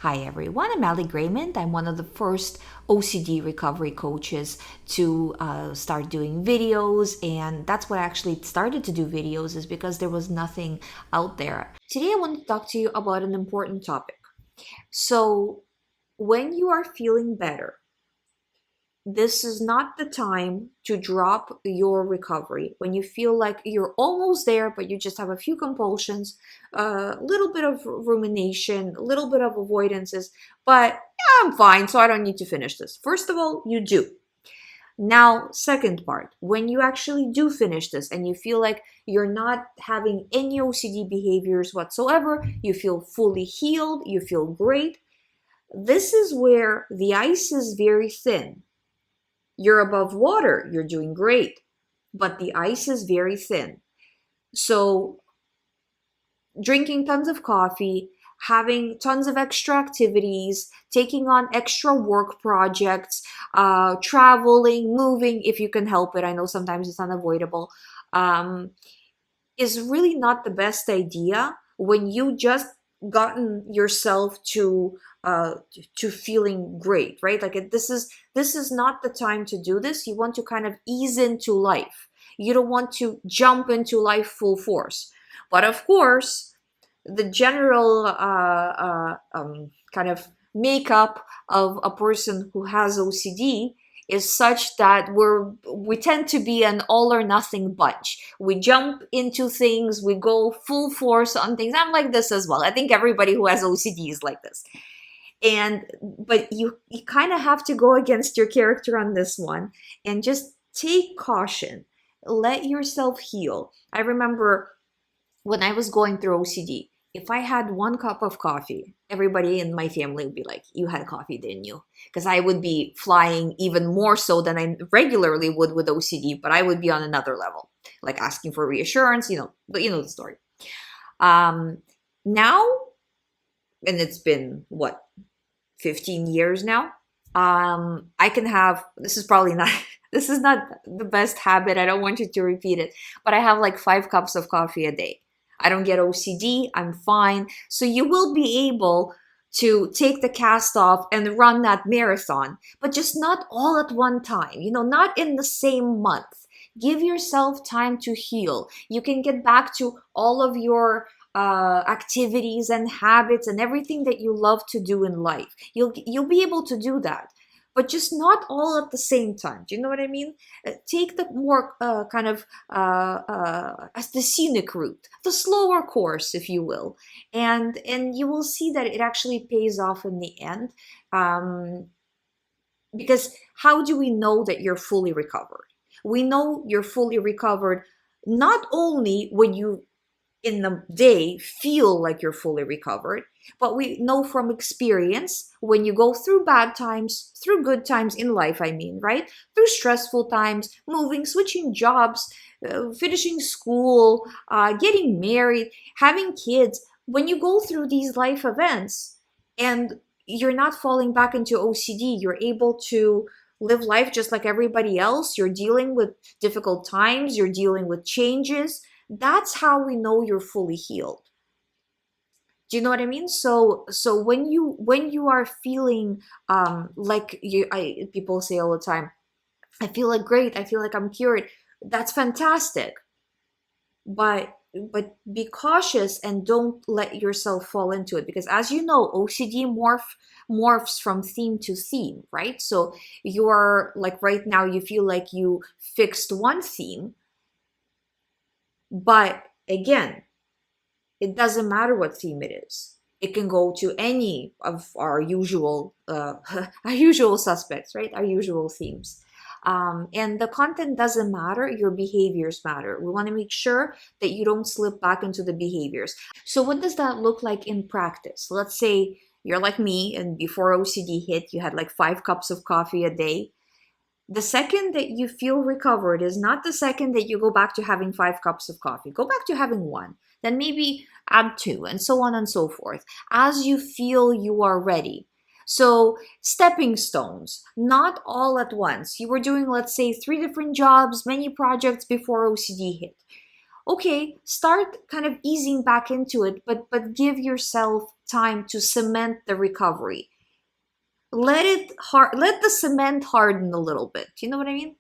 Hi everyone, I'm GREYMOND. I'm one of the first OCD recovery coaches to start doing videos, and that's what I actually started to do videos is because there was nothing out there. Today I want to talk to you about an important topic. So when you are feeling better, this is not the time to drop your recovery. When you feel like you're almost there, but you just have a few compulsions, a little bit of rumination, a little bit of avoidances, but yeah, I'm fine, so I don't need to finish this. First of all, you do. Now, second part, when you actually do finish this and you feel like you're not having any OCD behaviors whatsoever, you feel fully healed, you feel great, this is where the ice is very thin. You're above water, you're doing great, but the ice is very thin. So, drinking tons of coffee, having tons of extra activities, taking on extra work projects, traveling, moving if you can help it. I know sometimes it's unavoidable. Um, is really not the best idea when you just gotten yourself to feeling great, right? Like this is not the time to do this. You want to kind of ease into life. You don't want to jump into life full force. But of course, the general kind of makeup of a person who has OCD is such that we tend to be an all or nothing bunch. We jump into things, we go full force on things. I'm like this as well. I think everybody who has OCD is like this. But you kind of have to go against your character on this one and just take caution. Let yourself heal. I remember when I was going through OCD, if I had one cup of coffee, everybody in my family would be like, "You had coffee, didn't you?" Because I would be flying even more so than I regularly would with OCD, but I would be on another level, like asking for reassurance, but you know the story. Um, Now, and it's been what, 15 years now. I can have, this is probably not, this is not the best habit. I don't want you to repeat it, but I have like 5 cups of coffee a day. I don't get OCD. I'm fine. So you will be able to take the cast off and run that marathon, but just not all at one time, not in the same month. Give yourself time to heal. You can get back to all of your activities and habits and everything that you love to do in life. You'll be able to do that, but just not all at the same time. Do you know what I mean? Take the more kind of as the scenic route, the slower course, if you will, and you will see that it actually pays off in the end. Because how do we know that you're fully recovered? We know you're fully recovered not only when you in the day feel like you're fully recovered, but we know from experience when you go through bad times, through good times in life, I mean, right? Through stressful times, moving, switching jobs, finishing school, getting married, having kids. When you go through these life events and you're not falling back into OCD, you're able to live life just like everybody else. You're dealing with difficult times, you're dealing with changes. That's how we know you're fully healed. Do you know what I mean? So when you are feeling like people say all the time, I feel like great, I feel like I'm cured. That's fantastic. But be cautious and don't let yourself fall into it, because as you know, OCD morphs from theme to theme, right? So you're like right now you feel like you fixed one theme, but again, it doesn't matter what theme it is. It can go to any of our usual our usual suspects, right? Our usual themes. And the content doesn't matter, your behaviors matter. We want to make sure that you don't slip back into the behaviors. So what does that look like in practice? Let's say you're like me and before OCD hit, you had like 5 cups of coffee a day. The second that you feel recovered is not the second that you go back to having 5 cups of coffee. Go back to having one, then maybe add two, and so on and so forth, as you feel you are ready. So, stepping stones, not all at once. You were doing, let's say, 3 different jobs, many projects before OCD hit. okay, start kind of easing back into it, but give yourself time to cement the recovery. Let the cement harden a little bit. You know what I mean?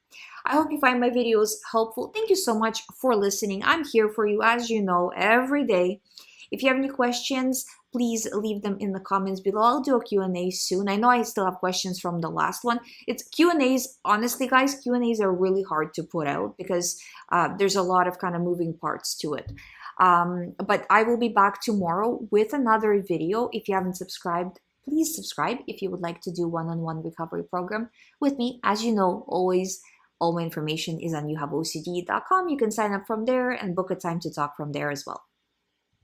I hope you find my videos helpful. Thank you so much for listening. I'm here for you, as you know, every day. If you have any questions, please leave them in the comments below. I'll do a Q&A soon. I know I still have questions from the last one. It's Q&As. Honestly, guys, Q&As are really hard to put out because there's a lot of kind of moving parts to it. But I will be back tomorrow with another video. If you haven't subscribed, please subscribe if you would like to do one-on-one recovery program with me. As you know, always all my information is on youhaveocd.com. You can sign up from there and book a time to talk from there as well.